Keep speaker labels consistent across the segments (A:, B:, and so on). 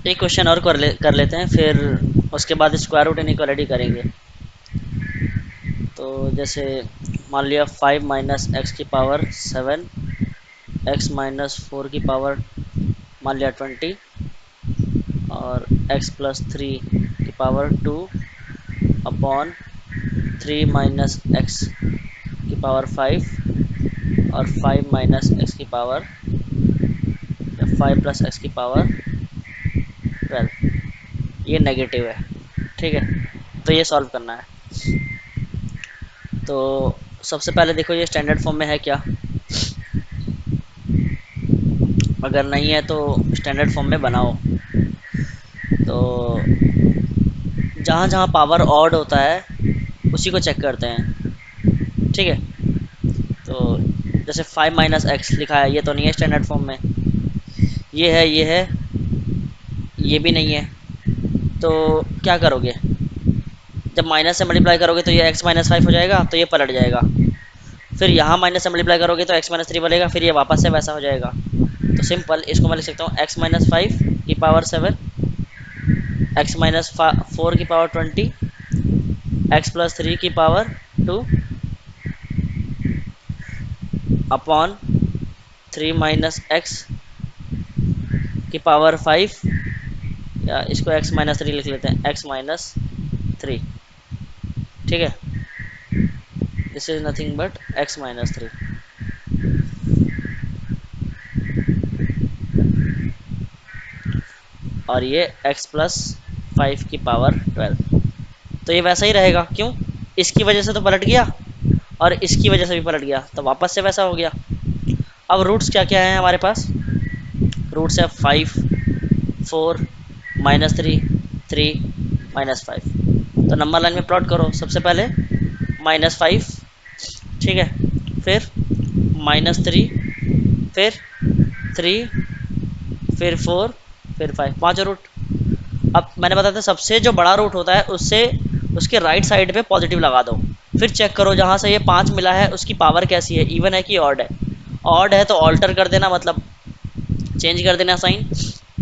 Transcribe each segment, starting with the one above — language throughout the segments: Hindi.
A: एक क्वेश्चन और कर लेते हैं, फिर उसके बाद स्क्वायर रूट इनइक्वालिटी करेंगे। तो जैसे मान लिया 5 माइनस एक्स की पावर 7, एक्स माइनस 4 की पावर मान लिया 20, और x प्लस 3 की पावर 2 अपॉन 3 माइनस एक्स की पावर 5 और 5 माइनस एक्स की पावर, या 5 प्लस एक्स की पावर 12। ये नेगेटिव है, ठीक है। तो ये सॉल्व करना है। तो सबसे पहले देखो ये स्टैंडर्ड फॉर्म में है क्या, अगर नहीं है तो स्टैंडर्ड फॉर्म में बनाओ। तो जहाँ जहाँ पावर ऑड होता है उसी को चेक करते हैं, ठीक है। तो जैसे 5 माइनस एक्स लिखा है, ये तो नहीं है स्टैंडर्ड फॉर्म में, ये है, ये है, ये भी नहीं है। तो क्या करोगे, जब माइनस से मल्टीप्लाई करोगे तो ये x माइनस 5 हो जाएगा, तो ये पलट जाएगा। फिर यहाँ माइनस से मल्टीप्लाई करोगे तो x माइनस 3 बनेगा, फिर ये वापस से वैसा हो जाएगा। तो सिंपल इसको मैं लिख सकता हूँ x माइनस 5 की पावर 7, x माइनस 4 की पावर 20, x प्लस 3 की पावर 2 अपॉन 3 माइनस एक्स की पावर 5, या इसको x माइनस 3 लिख लेते हैं, x माइनस 3, ठीक है। This is nothing but x minus 3। और ये x प्लस 5 की पावर 12। तो ये वैसा ही रहेगा, क्यों, इसकी वजह से तो पलट गया और इसकी वजह से भी पलट गया, तो वापस से वैसा हो गया। अब रूट्स क्या क्या हैं हमारे पास, रूट्स है 5, 4, माइनस 3, 3, माइनस 5। तो नंबर लाइन में प्लॉट करो, सबसे पहले -5, ठीक है, फिर -3, फिर 3, फिर 4, फिर 5, पाँचों रूट। अब मैंने बताया था सबसे जो बड़ा रूट होता है उससे उसके राइट साइड पे पॉजिटिव लगा दो, फिर चेक करो जहाँ से ये 5 मिला है उसकी पावर कैसी है, इवन है कि ऑड है। ऑड है तो ऑल्टर कर देना, मतलब चेंज कर देना साइन,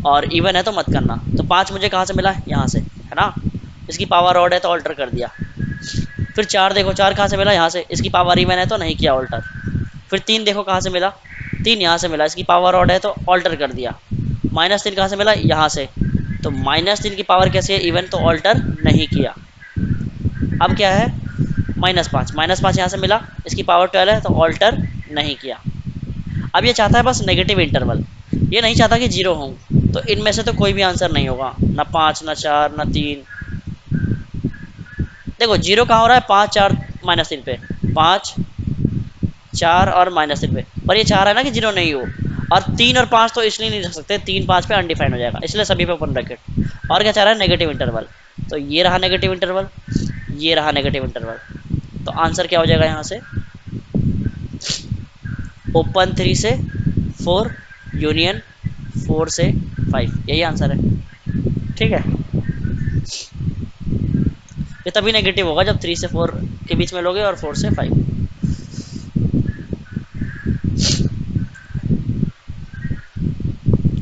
A: और इवन है तो मत करना। तो 5 मुझे कहाँ से मिला, यहाँ से, है ना, इसकी पावर ऑड है तो ऑल्टर कर दिया। फिर 4 देखो, 4 कहाँ से मिला, यहाँ से, इसकी पावर इवन है तो नहीं किया ऑल्टर। फिर 3 देखो कहाँ से मिला, 3 यहाँ से मिला, इसकी पावर ऑड है तो ऑल्टर कर दिया। -3 कहाँ से मिला, यहाँ से, तो -3 की पावर कैसी है, इवन, तो ऑल्टर नहीं किया। अब क्या है, -5, -5 यहाँ से मिला, इसकी पावर 12 है तो ऑल्टर नहीं किया। अब ये चाहता है बस नेगेटिव इंटरवल, ये नहीं चाहता कि 0 हो। तो इनमें से तो कोई भी आंसर नहीं होगा, ना 5, ना 4, ना 3। देखो 0 कहाँ हो रहा है, 5, 4, -3 पे, 5, 4 और -3 पे, पर ये चाह रहा है ना कि 0 नहीं हो। और 3 और 5 तो इसलिए नहीं रख सकते, 3, 5 पे अनडिफाइंड हो जाएगा, इसलिए सभी पे ओपन ब्रैकेट। और क्या चाह रहा है, नेगेटिव इंटरवल। तो ये रहा नेगेटिव इंटरवल, ये रहा नेगेटिव इंटरवल। तो आंसर क्या हो जाएगा यहाँ से, ओपन 3 से 4, यूनियन 4 से 5, यही आंसर है, ठीक है। ये तभी नेगेटिव होगा जब 3 से 4 के बीच में लोगे और 4 से 5।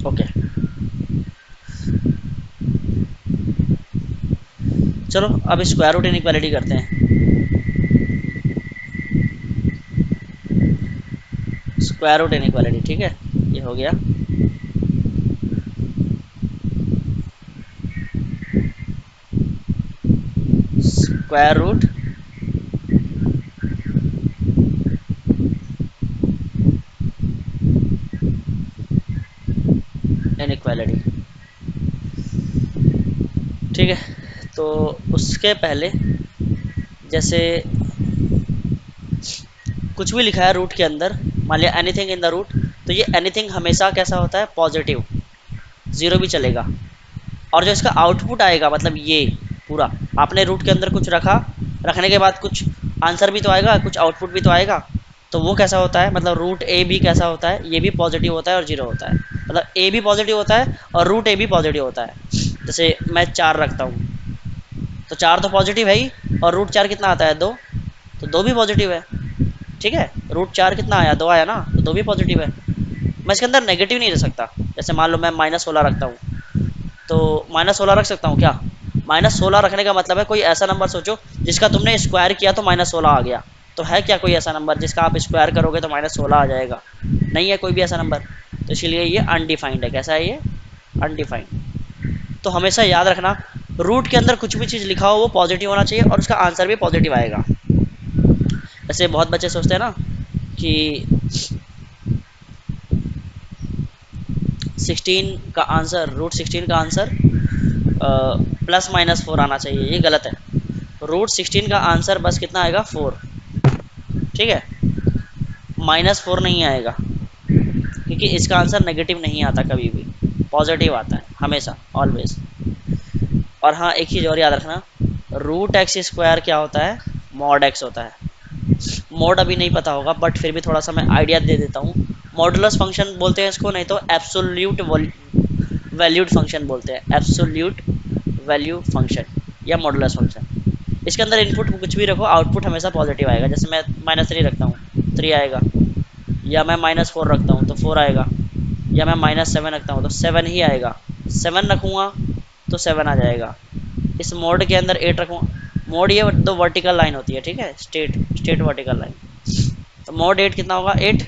A: ओके, चलो अब स्क्वायर रूट इनइक्वालिटी करते हैं। स्क्वायर रूट इनइक्वालिटी, ठीक है, ये हो गया। स्क्वायर रूट इनइक्वालिटी, ठीक है। तो उसके पहले जैसे कुछ भी लिखा है रूट के अंदर, मान लिया एनीथिंग इन द रूट, तो ये एनीथिंग हमेशा कैसा होता है, पॉजिटिव, 0 भी चलेगा। और जो इसका आउटपुट आएगा, मतलब ये पूरा आपने रूट के अंदर कुछ रखा, रखने के बाद कुछ आंसर भी तो आएगा, कुछ आउटपुट भी तो आएगा। तो वो कैसा होता है, मतलब रूट ए भी कैसा होता है, ये भी पॉजिटिव होता है और 0 होता है, मतलब ए भी पॉजिटिव होता है और रूट ए भी पॉजिटिव होता है। जैसे मैं 4 रखता हूँ, तो 4 तो पॉजिटिव है ही, और रूट 4 कितना आता है, 2, तो 2 भी पॉजिटिव है, ठीक है। रूट 4 कितना आया, 2 आया ना, तो 2 भी पॉजिटिव है। मैं इसके अंदर नेगेटिव नहीं रख सकता। जैसे मान लो मैं -16 रखता हूँ, तो -16 रख सकता हूँ क्या? -16 रखने का मतलब है कोई ऐसा नंबर सोचो जिसका तुमने स्क्वायर किया तो -16 आ गया। तो है क्या कोई ऐसा नंबर जिसका आप स्क्वायर करोगे तो -16 आ जाएगा? नहीं है कोई भी ऐसा नंबर, तो इसलिए ये अनडिफाइंड है। कैसा है ये? अनडिफाइंड। तो हमेशा याद रखना, रूट के अंदर कुछ भी चीज़ लिखा हो वो पॉजिटिव होना चाहिए और उसका आंसर भी पॉजिटिव आएगा। ऐसे बहुत बच्चे सोचते हैं ना कि 16 का आंसर, √16 का आंसर +-4 आना चाहिए। ये गलत है। √16 का आंसर बस कितना आएगा? 4। ठीक है, -4 नहीं आएगा, क्योंकि इसका आंसर नेगेटिव नहीं आता, कभी भी पॉजिटिव आता है हमेशा, ऑलवेज। और हाँ, एक चीज़ और याद रखना, √x² क्या होता है? मॉड x होता है। मॉड अभी नहीं पता होगा, बट फिर भी थोड़ा सा मैं आइडिया दे देता हूँ। मॉडुलस फंक्शन बोलते हैं इसको, नहीं तो एब्सोल्यूट वैल्यूड फंक्शन बोलते हैं। एब्सोल्यूट वैल्यू फंक्शन या मॉडुलस फंक्शन। इसके अंदर इनपुट कुछ भी रखो, आउटपुट हमेशा पॉजिटिव आएगा। जैसे मैं -3 रखता हूँ, 3 आएगा, या मैं -4 रखता हूँ तो 4 आएगा, या मैं -7 रखता हूँ तो 7 ही आएगा। 7 रखूँगा तो 7 आ जाएगा। इस मोड के अंदर 8 रखूँगा। मोड ये 2 वर्टिकल लाइन होती है, ठीक है, स्टेट वर्टिकल लाइन। तो मोड 8 कितना होगा? 8।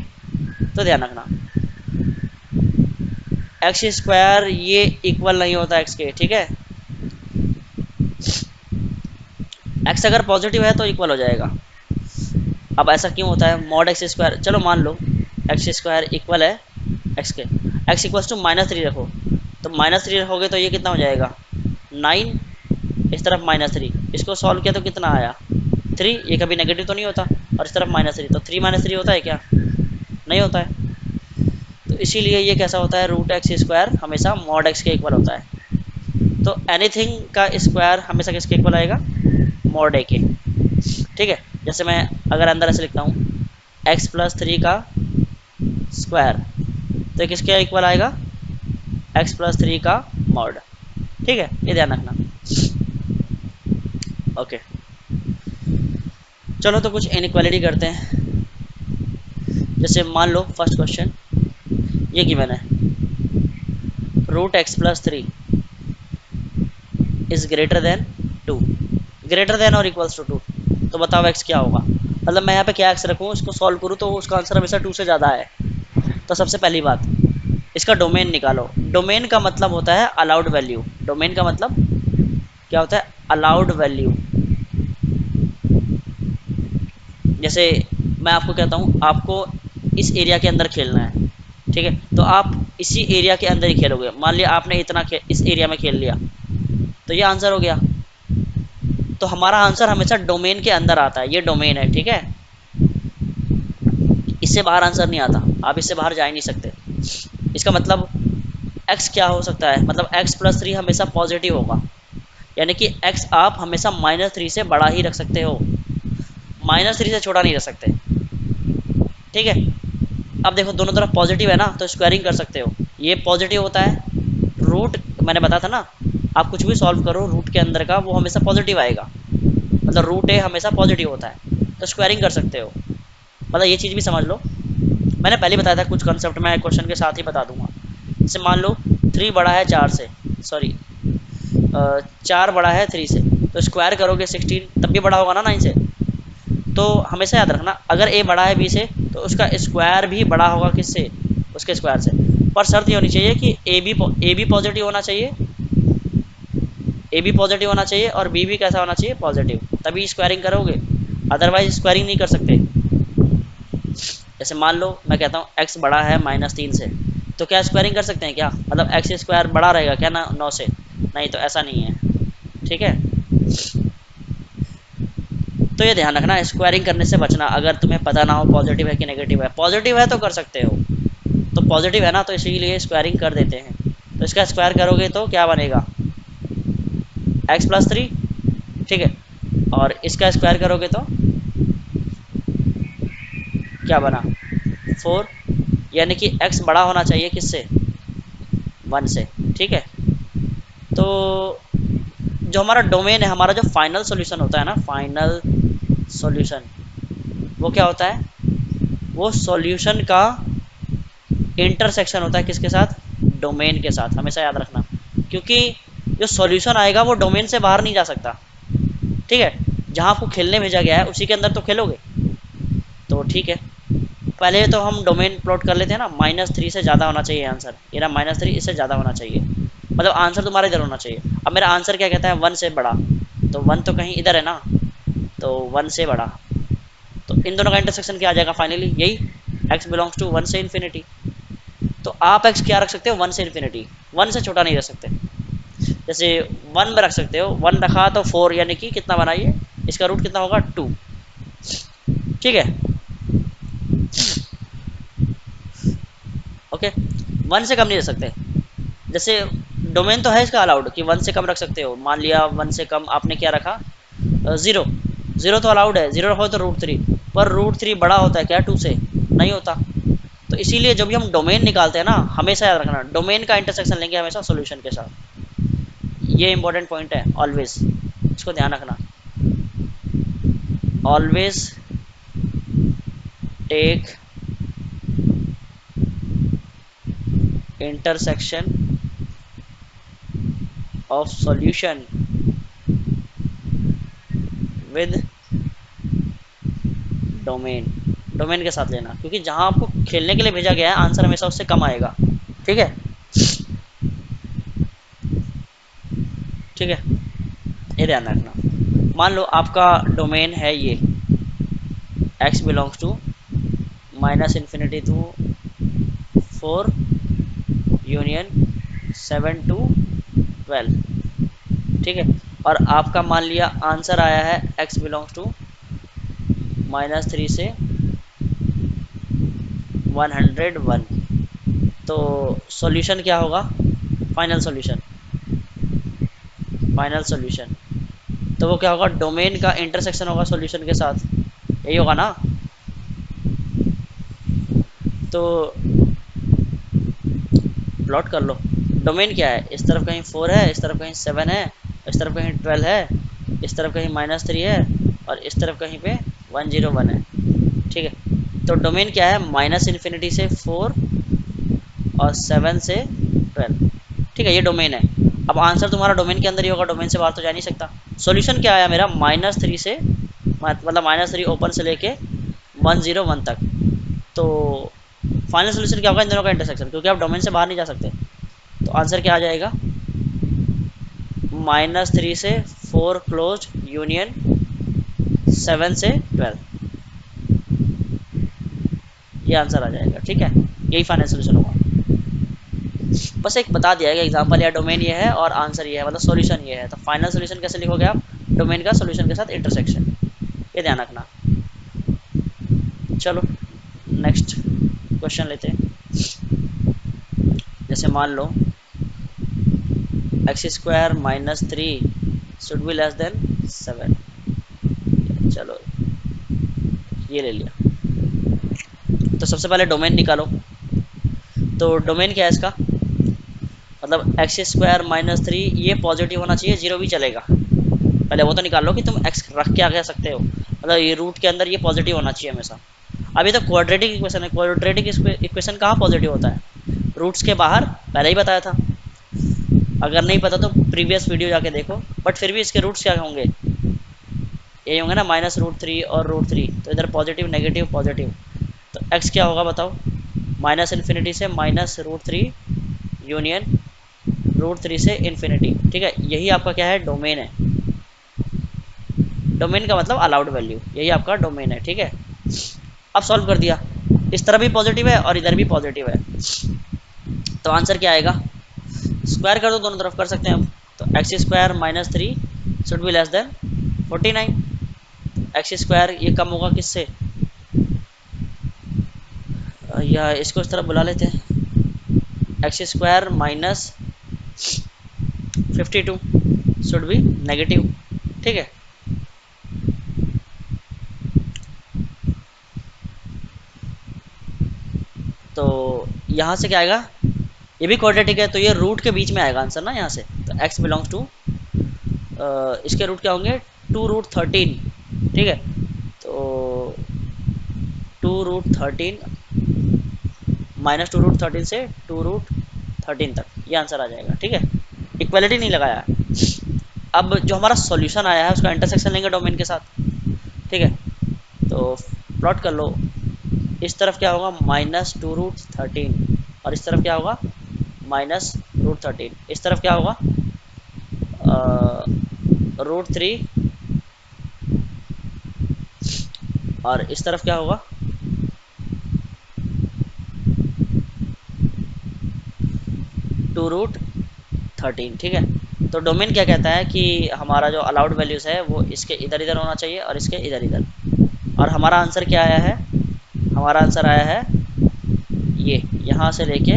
A: तो ध्यान रखना, x² ये इक्वल नहीं होता x के, ठीक है। x अगर पॉजिटिव है तो इक्वल हो जाएगा। अब ऐसा क्यों होता है? mod x², चलो मान लो x² इक्वल है x के, x इक्वल्स टू -3 रखो, तो -3 रखोगे तो ये कितना हो जाएगा? 9। इस तरफ -3, इसको सॉल्व किया तो कितना आया? 3। ये कभी नेगेटिव तो नहीं होता, और इस तरफ -3, तो 3 -3 होता है क्या? नहीं होता है। तो इसीलिए ये कैसा होता है? √x² हमेशा mod x के इक्वल होता है। तो एनीथिंग का स्क्वायर हमेशा किसके इक्वल आएगा? mod a के। ठीक है, जैसे मैं अगर अंदर ऐसे लिखता हूँ x+3 का स्क्वायर, तो किसके इक्वल आएगा? x+3 का मॉड। ठीक है, ये ध्यान रखना। ओके, चलो तो कुछ इनइक्वालिटी करते हैं। जैसे मान लो फर्स्ट क्वेश्चन ये गिवन है, √x+3 is greater then 2, greater than और इक्वल्स टू 2। तो बताओ x क्या होगा? मतलब मैं यहाँ पे क्या x रखूँ, इसको सॉल्व करूँ तो उसका आंसर हमेशा 2 से ज़्यादा है। तो सबसे पहली बात, इसका डोमेन निकालो। डोमेन का मतलब होता है अलाउड वैल्यू। डोमेन का मतलब क्या होता है? Allowed value. जैसे मैं आपको कहता हूँ आपको इस एरिया के अंदर खेलना है, ठीक है, तो आप इसी एरिया के अंदर ही खेलोगे। मान लिया आपने इतना इस एरिया में खेल लिया, तो ये आंसर हो गया। तो हमारा आंसर हमेशा डोमेन के अंदर आता है, ये डोमेन है, ठीक है। इससे बाहर आंसर नहीं आता, आप इससे बाहर जा ही नहीं सकते। इसका मतलब x क्या हो सकता है? मतलब x+3 हमेशा पॉजिटिव होगा, यानी कि x आप हमेशा -3 से बड़ा ही रख सकते हो, -3 से छोटा नहीं रख सकते। ठीक है, अब देखो दोनों तरफ पॉजिटिव है ना, तो स्क्वायरिंग कर सकते हो। ये पॉजिटिव होता है, रूट मैंने बताया था ना, आप कुछ भी सॉल्व करो रूट के अंदर का वो हमेशा पॉजिटिव आएगा। मतलब √a हमेशा पॉजिटिव होता है, तो स्क्वायरिंग कर सकते हो। मतलब ये चीज़ भी समझ लो, मैंने पहले बताया था कुछ कंसेप्ट, मैं क्वेश्चन के साथ ही बता दूंगा। जैसे मान लो 3 बड़ा है 4 से, सॉरी 4 बड़ा है 3 से, तो स्क्वायर करोगे 16, तब भी बड़ा होगा ना 9 से। तो हमेशा याद रखना, अगर a बड़ा है b से तो उसका स्क्वायर भी बड़ा होगा किससे? उसके स्क्वायर से। पर शर्त ये होनी चाहिए कि a भी पॉजिटिव होना चाहिए, a भी पॉजिटिव होना चाहिए और b भी कैसा होना चाहिए? पॉजिटिव, तभी स्क्वायरिंग करोगे, अदरवाइज स्क्वायरिंग नहीं कर सकते। जैसे मान लो मैं कहता हूँ x बड़ा है -3 से, तो क्या स्क्वायरिंग कर सकते हैं क्या? मतलब x² बड़ा रहेगा क्या ना 9 से? नहीं, तो ऐसा नहीं है, ठीक है। तो ये ध्यान रखना, स्क्वायरिंग करने से बचना। अगर तुम्हें पता ना हो पॉजिटिव है कि नेगेटिव है, पॉजिटिव है तो कर सकते हो, तो पॉजिटिव है ना, तो इसीलिए स्क्वायरिंग कर देते हैं। तो इसका स्क्वायर करोगे तो क्या बनेगा? x+3, ठीक है, और इसका स्क्वायर करोगे तो क्या बना? 4, यानी कि x बड़ा होना चाहिए किससे? 1 से, ठीक है। तो जो हमारा डोमेन है, हमारा जो फाइनल सॉल्यूशन होता है ना, फाइनल सॉल्यूशन, वो क्या होता है? वो सॉल्यूशन का इंटरसेक्शन होता है किसके साथ? डोमेन के साथ। हमेशा याद रखना, क्योंकि जो सॉल्यूशन आएगा वो डोमेन से बाहर नहीं जा सकता, ठीक है। जहाँ आपको खेलने भेजा गया है उसी के अंदर तो खेलोगे। तो ठीक है, पहले तो हम डोमेन प्लॉट कर लेते हैं ना। -3 से ज़्यादा होना चाहिए आंसर, ये ना -3 इससे ज़्यादा होना चाहिए, मतलब आंसर तुम्हारा इधर होना चाहिए। अब मेरा आंसर क्या कहता है, 1 से बड़ा, तो 1 तो कहीं इधर है ना, तो 1 से बड़ा, तो इन दोनों का इंटरसेक्शन क्या आ जाएगा फाइनली, यही x बिलोंग्स टू 1 से इन्फिनिटी। तो आप x क्या रख सकते हो, 1 से इन्फिनिटी, 1 से छोटा नहीं रख सकते। जैसे 1 में रख सकते हो, 1 रखा तो 4 यानी कि कितना बनाइए, इसका रूट कितना होगा 2, ठीक है। ओके, 1 से कम नहीं रख सकते। जैसे डोमेन तो है इसका अलाउड कि 1 से कम रख सकते हो, मान लिया 1 से कम आपने क्या रखा, 0, 0 तो अलाउड है, 0 रखो तो √3, पर √3 बड़ा होता है क्या 2 से, नहीं होता। तो इसीलिए जब भी हम डोमेन निकालते हैं ना, हमेशा याद रखना डोमेन का इंटरसेक्शन लेंगे हमेशा सॉल्यूशन के साथ। ये इंपॉर्टेंट पॉइंट है ऑलवेज, इसको ध्यान रखना। Always take intersection of solution with domain, domain के साथ लेना, क्योंकि जहां आपको खेलने के लिए भेजा गया है आंसर हमेशा उससे कम आएगा, ठीक है। ठीक है, ये ध्यान रखना। मान लो आपका डोमेन है ये x belongs to -∞ to 4 union 7 to 12, ठीक है। और आपका मान लिया आंसर आया है x बिलोंग्स टू -3 से 101। तो सॉल्यूशन क्या होगा, फाइनल सॉल्यूशन, फाइनल सॉल्यूशन तो वो क्या होगा, डोमेन का इंटरसेक्शन होगा सॉल्यूशन के साथ, यही होगा ना। तो प्लॉट कर लो, डोमेन क्या है, इस तरफ कहीं 4 है, इस तरफ कहीं 7 है, इस तरफ कहीं 12 है, इस तरफ कहीं -3 है, और इस तरफ कहीं पे 101 है, ठीक है। तो डोमेन क्या है, -∞ से 4 और 7 से 12, ठीक है, ये डोमेन है। अब आंसर तुम्हारा डोमेन के अंदर ही होगा, डोमेन से बाहर तो जा नहीं सकता। सॉल्यूशन क्या आया मेरा, -3 से, मतलब -3 ओपन से लेके 101 तक। तो फाइनल सोल्यूशन क्या होगा, इन दोनों का इंटरसेक्शन, क्योंकि आप डोमेन से बाहर नहीं जा सकते। तो आंसर क्या आ जाएगा, -3 से 4 क्लोज यूनियन 7 से 12, ये आंसर आ जाएगा, ठीक है। यही फाइनल सोल्यूशन होगा। बस एक बता दिया है कि एग्जांपल या डोमेन ये है और आंसर ये है, मतलब सॉल्यूशन ये है। तो फाइनल सॉल्यूशन कैसे लिखोगे आप, डोमेन का सॉल्यूशन के साथ इंटरसेक्शन, ये ध्यान रखना। चलो नेक्स्ट क्वेश्चन लेते हैं। जैसे मान लो x² -3 should be less than 7, चलो ये ले लिया। तो सबसे पहले डोमेन निकालो। तो डोमेन क्या है इसका, मतलब x² -3 ये पॉजिटिव होना चाहिए, 0 भी चलेगा। पहले वो तो निकाल लो कि तुम x रख के आगे सकते हो, मतलब ये रूट के अंदर ये पॉजिटिव होना चाहिए हमेशा। अभी तो क्वाड्रेटिक इक्वेशन है, क्वाड्रेटिक इक्वेशन कहाँ पॉजिटिव होता है, रूट्स के बाहर, पहले ही बताया था। अगर नहीं पता तो प्रीवियस वीडियो जाके देखो, बट फिर भी इसके रूट्स क्या होंगे, ये होंगे ना -√3 और √3, तो इधर पॉजिटिव नेगेटिव पॉजिटिव। तो x क्या होगा बताओ, -∞ से -√3 यूनियन √3 से इन्फिनिटी, ठीक है। यही आपका क्या है, डोमेन है। डोमेन का मतलब अलाउड वैल्यू, यही आपका डोमेन है, ठीक है। अब सॉल्व कर दिया, इस तरह भी पॉजिटिव है और इधर भी पॉजिटिव है, तो आंसर क्या आएगा, स्क्वायर कर दो, दोनों तरफ कर सकते हैं हम। तो x² -3 should be less than 49, x² ये कम होगा किससे, या इसको इस तरफ बुला लेते हैं, x² -52 शुड बी नेगेटिव, ठीक है। तो यहाँ से क्या आएगा, ये भी क्वाड्रेटिक है, तो ये रूट के बीच में आएगा आंसर ना यहाँ से। तो x बिलोंग्स टू, इसके रूट क्या होंगे, 2√13, ठीक है। तो 2√13 -2√13 से 2√13 तक, ये आंसर आ जाएगा, ठीक है। इक्वालिटी नहीं लगाया है। अब जो हमारा सॉल्यूशन आया है उसका इंटरसेक्शन लेंगे डोमेन के साथ, ठीक है। तो प्लॉट कर लो, इस तरफ क्या होगा -2√13 और इस तरफ क्या होगा -√13, इस तरफ क्या होगा √3 और इस तरफ क्या होगा √13, ठीक है। तो डोमेन क्या कहता है कि हमारा जो अलाउड वैल्यूज़ है वो इसके इधर इधर होना चाहिए और इसके इधर इधर। और हमारा आंसर क्या आया है, हमारा आंसर आया है ये यहाँ से लेके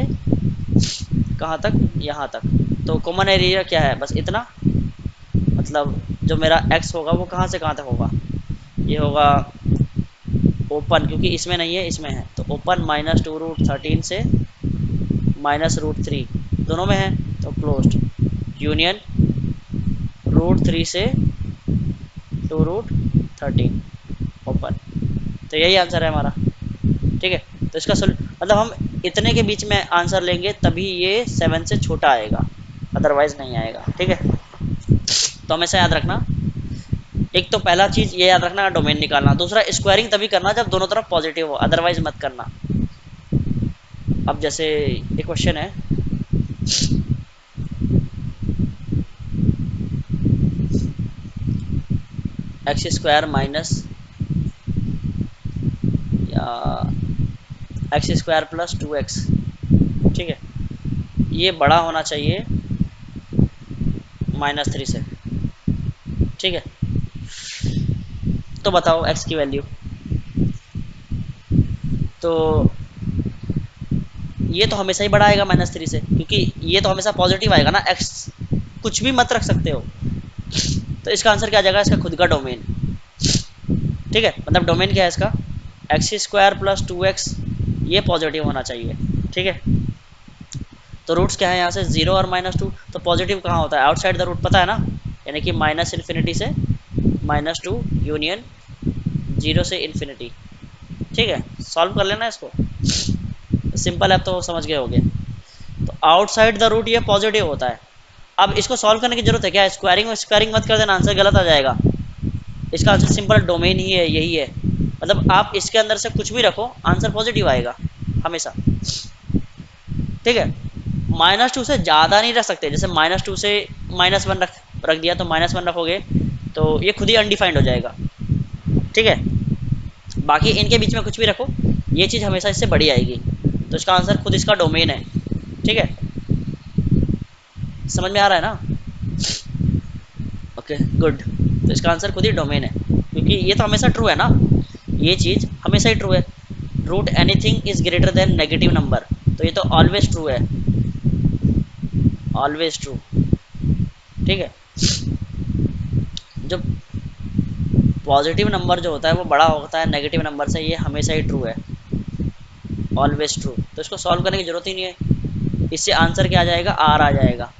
A: कहाँ तक, यहाँ तक। तो कॉमन एरिया क्या है, बस इतना, मतलब जो मेरा x होगा वो कहाँ से कहाँ तक होगा, ये होगा ओपन, क्योंकि इसमें नहीं है इसमें है, तो ओपन -2√13 से -√3 दोनों में है, तो क्लोज्ड यूनियन √3 से 2√13 ओपन। तो यही आंसर है हमारा, ठीक है। तो इसका मतलब हम इतने के बीच में आंसर लेंगे तभी ये 7 से छोटा आएगा, अदरवाइज नहीं आएगा, ठीक है। तो हमेशा याद रखना, एक तो पहला चीज ये याद रखना डोमेन निकालना, दूसरा स्क्वायरिंग तभी करना जब दोनों तरफ पॉजिटिव हो, अदरवाइज मत करना। अब जैसे एक क्वेश्चन है, x² माइनस या x² + 2x, ठीक है, ये बड़ा होना चाहिए -3 से, ठीक है। तो बताओ x की वैल्यू, तो ये तो हमेशा ही बड़ा आएगा -3 से, क्योंकि ये तो हमेशा पॉजिटिव आएगा ना, x कुछ भी मत रख सकते हो। तो इसका आंसर क्या आ जाएगा, इसका खुद का डोमेन, ठीक है। मतलब डोमेन क्या है इसका, x² + 2x, ये पॉजिटिव होना चाहिए, ठीक है। तो रूट्स क्या है यहाँ से 0 और -2, तो पॉजिटिव कहाँ होता है, आउटसाइड द रूट, पता है ना, यानी कि -∞ से -2 यूनियन 0 से ∞, ठीक है। सॉल्व कर लेना इसको, सिंपल है, तो समझ गए होगे। तो आउटसाइड द रूट ये पॉजिटिव होता है। अब इसको सॉल्व करने की जरूरत है क्या, स्क्वायरिंग मत कर देना, आंसर गलत आ जाएगा। इसका आंसर सिंपल डोमेन ही है, यही है। मतलब आप इसके अंदर से कुछ भी रखो, आंसर पॉजिटिव आएगा हमेशा, ठीक है। -2 से ज़्यादा नहीं रख सकते, जैसे -2 से -1 रख दिया, तो -1 रखोगे तो ये खुद ही अनडिफाइंड हो जाएगा, ठीक है। बाकी इनके बीच में कुछ भी रखो, ये चीज़ हमेशा इससे बड़ी आएगी, तो इसका आंसर खुद इसका डोमेन है, ठीक है। समझ में आ रहा है ना, ओके गुड। तो इसका आंसर खुद ही डोमेन है, क्योंकि ये तो हमेशा ट्रू है ना, ये चीज़ हमेशा ही ट्रू है। Root anything is greater than negative number, तो ये तो ऑलवेज ट्रू है, ऑलवेज ट्रू, ठीक है। जो पॉजिटिव नंबर जो होता है वो बड़ा होता है नेगेटिव नंबर से, ये हमेशा ही ट्रू है, ऑलवेज ट्रू। तो इसको सॉल्व करने की जरूरत ही नहीं है, इससे आंसर क्या आ जाएगा, आर आ जाएगा।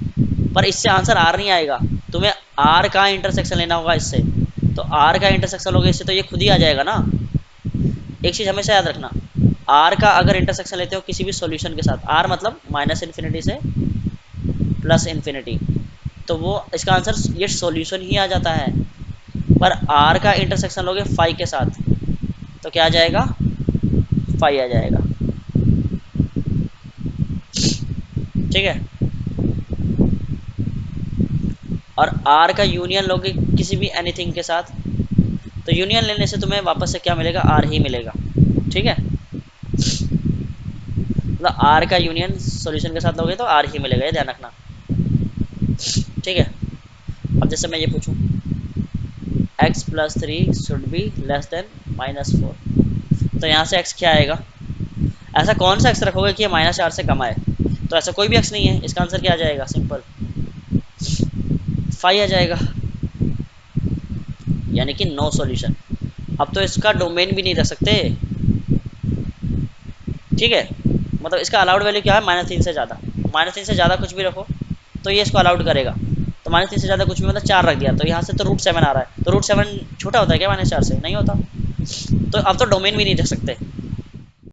A: पर इससे आंसर आर नहीं आएगा, तुम्हें आर का इंटरसेक्शन लेना होगा इससे, तो आर का इंटरसेक्शन लोगे इससे तो ये खुद ही आ जाएगा ना। एक चीज़ हमेशा याद रखना, आर का अगर इंटरसेक्शन लेते हो किसी भी सॉल्यूशन के साथ, आर मतलब -∞ से +∞, तो वो इसका आंसर ये सॉल्यूशन ही आ जाता है। पर आर का इंटरसेक्शन लोगे फाई के साथ, तो क्या आ जाएगा, फाई आ जाएगा, ठीक है। और आर का यूनियन लोगे किसी भी एनीथिंग के साथ, तो यूनियन लेने से तुम्हें वापस से क्या मिलेगा, आर ही मिलेगा, ठीक है। मतलब आर का यूनियन सॉल्यूशन के साथ लोगे तो आर ही मिलेगा, ये ध्यान रखना, ठीक है। अब जैसे मैं ये पूछूं x + 3 should be less than -4, तो यहाँ से x क्या आएगा, ऐसा कौन सा x रखोगे कि ये -4 से कम आए, तो ऐसा कोई भी x नहीं है, इसका आंसर क्या आ जाएगा, सिंपल 5 आ जाएगा, यानी कि नो सॉल्यूशन। अब तो इसका डोमेन भी नहीं रख सकते, ठीक है। मतलब इसका अलाउड वैल्यू क्या है, -3 से ज़्यादा, -3 से ज़्यादा कुछ भी रखो तो ये इसको अलाउड करेगा। तो -3 से ज़्यादा कुछ भी मतलब 4 रख दिया, तो यहाँ से तो √7 आ रहा है, तो √7 छोटा होता है क्या -4 से, नहीं होता। तो अब तो डोमेन भी नहीं रख सकते,